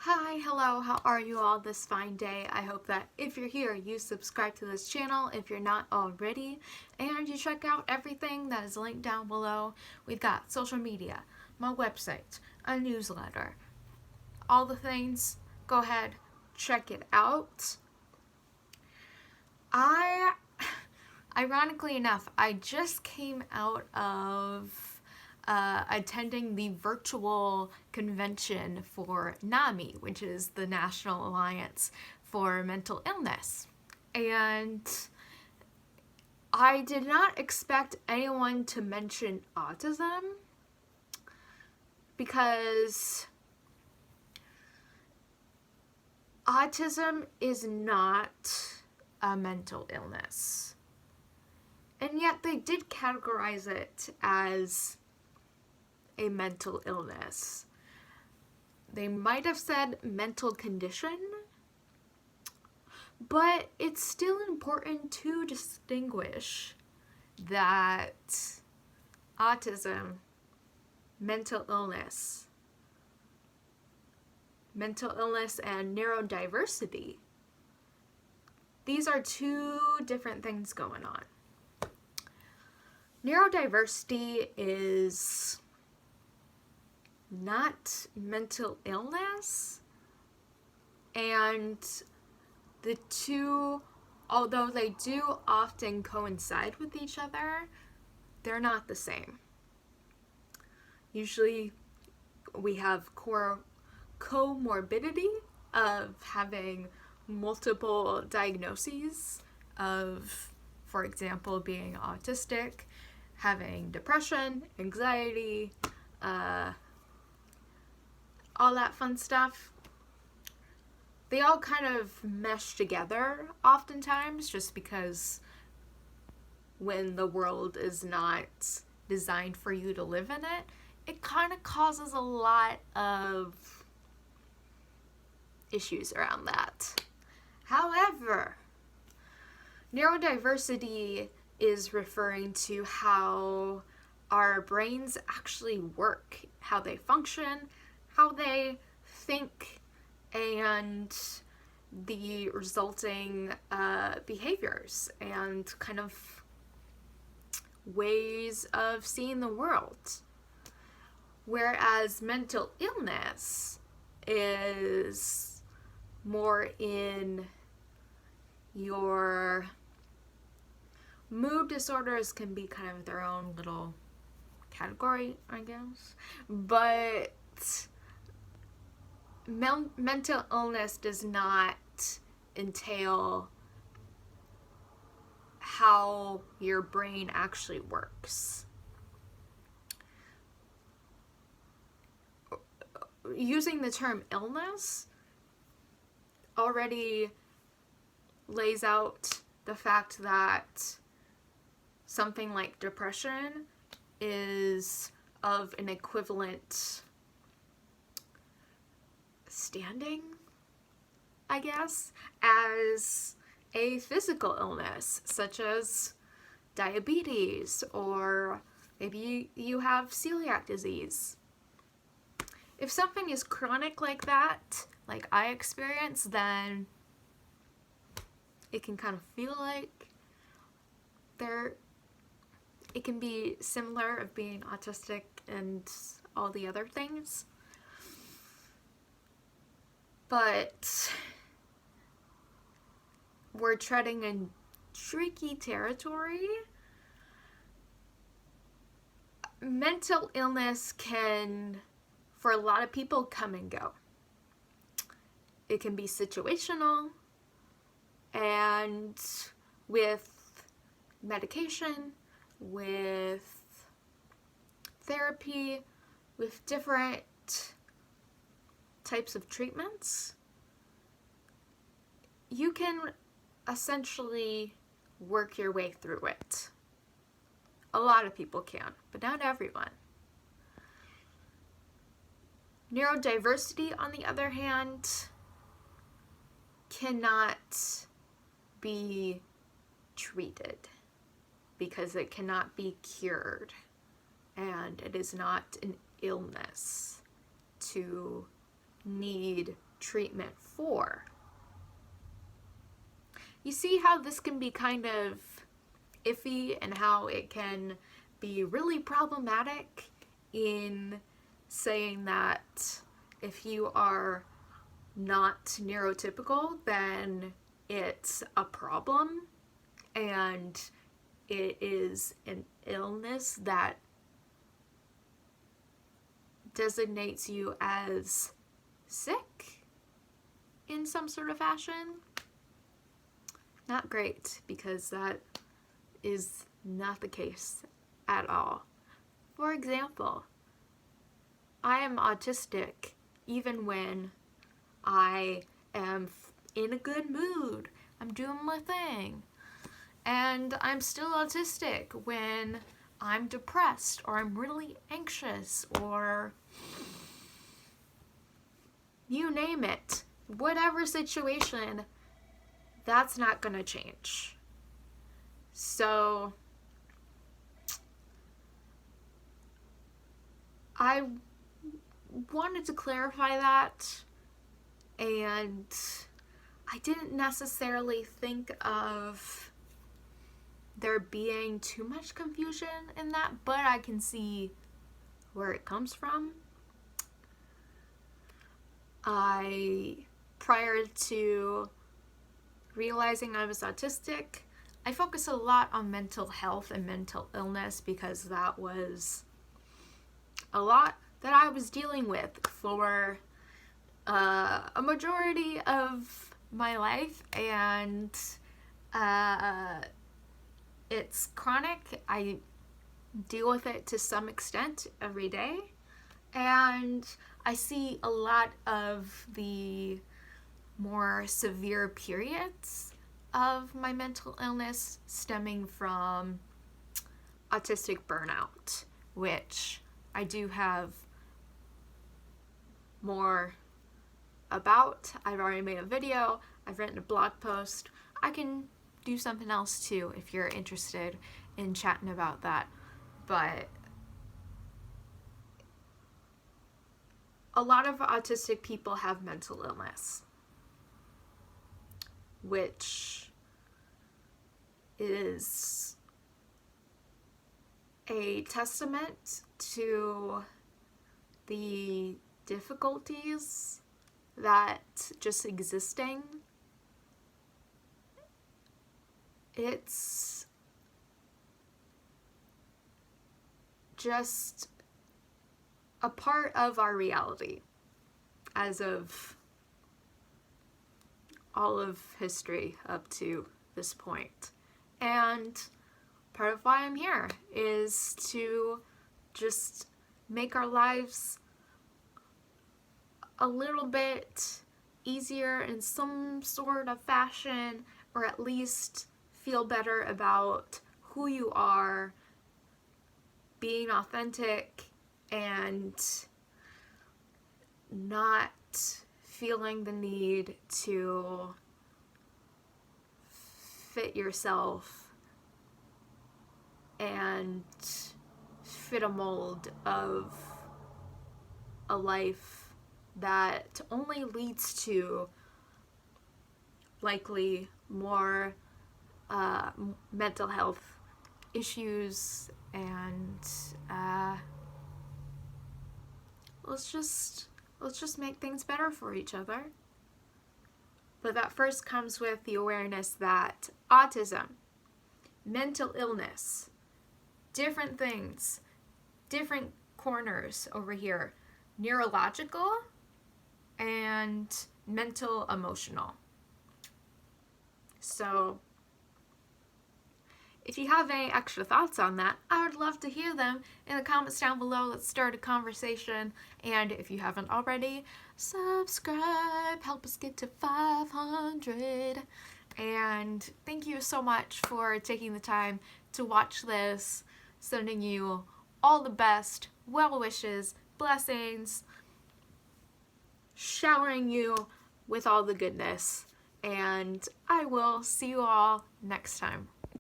Hi, hello, how are you all this fine day? I hope that if you're here, you subscribe to this channel if you're not already, and you check out everything that is linked down below. We've got social media, my website, a newsletter, all the things. Go ahead, check it out. Ironically enough, I just came out of attending the virtual convention for NAMI, which is the National Alliance for Mental Illness. And I did not expect anyone to mention autism because autism is not a mental illness. And yet they did categorize it as a mental illness. They might have said mental condition, but it's still important to distinguish that autism, mental illness and neurodiversity, these are two different things going on. Neurodiversity is not mental illness, and the two, although they do often coincide with each other, they're not the same. Usually we have comorbidity of having multiple diagnoses of, for example, being autistic, having depression, anxiety, all that fun stuff. They all kind of mesh together oftentimes just because when the world is not designed for you to live in it, it kind of causes a lot of issues around that. However, neurodiversity is referring to how our brains actually work, how they function, how they think, and the resulting behaviors and kind of ways of seeing the world. Whereas mental illness is more in your mood disorders can be kind of their own little category, I guess. But mental illness does not entail how your brain actually works. Using the term illness already lays out the fact that something like depression is of an equivalent standing, I guess, as a physical illness, such as diabetes, or maybe you have celiac disease. If something is chronic like that, like I experience, then it can kind of feel like it can be similar of being autistic and all the other things. But we're treading in tricky territory. Mental illness can, for a lot of people, come and go. It can be situational, and with medication, with therapy, with different types of treatments, you can essentially work your way through it. A lot of people can, but not everyone. Neurodiversity, on the other hand, cannot be treated because it cannot be cured, and it is not an illness to need treatment for. You see how this can be kind of iffy and how it can be really problematic in saying that if you are not neurotypical, then it's a problem and it is an illness that designates you as sick in some sort of fashion. Not great, because that is not the case at all. For example, I am autistic even when I am in a good mood, I'm doing my thing. And I'm still autistic when I'm depressed or I'm really anxious or you name it. Whatever situation, that's not gonna change. So I wanted to clarify that, and I didn't necessarily think of there being too much confusion in that, but I can see where it comes from. Prior to realizing I was autistic, I focused a lot on mental health and mental illness because that was a lot that I was dealing with for a majority of my life, and it's chronic. I deal with it to some extent every day, and I see a lot of the more severe periods of my mental illness stemming from autistic burnout, which I do have more about. I've already made a video, I've written a blog post. I can do something else too if you're interested in chatting about that. But a lot of autistic people have mental illness, which is a testament to the difficulties that just existing. It's just a part of our reality as of all of history up to this point. And part of why I'm here is to just make our lives a little bit easier in some sort of fashion, or at least feel better about who you are, being authentic, and not feeling the need to fit yourself and fit a mold of a life that only leads to likely more mental health issues, and let's just make things better for each other. But that first comes with the awareness that autism, mental illness, different things, different corners over here, neurological and mental emotional. So if you have any extra thoughts on that, I would love to hear them in the comments down below. Let's start a conversation. And if you haven't already, subscribe. Help us get to 500. And thank you so much for taking the time to watch this. Sending you all the best, well wishes, blessings, showering you with all the goodness. And I will see you all next time.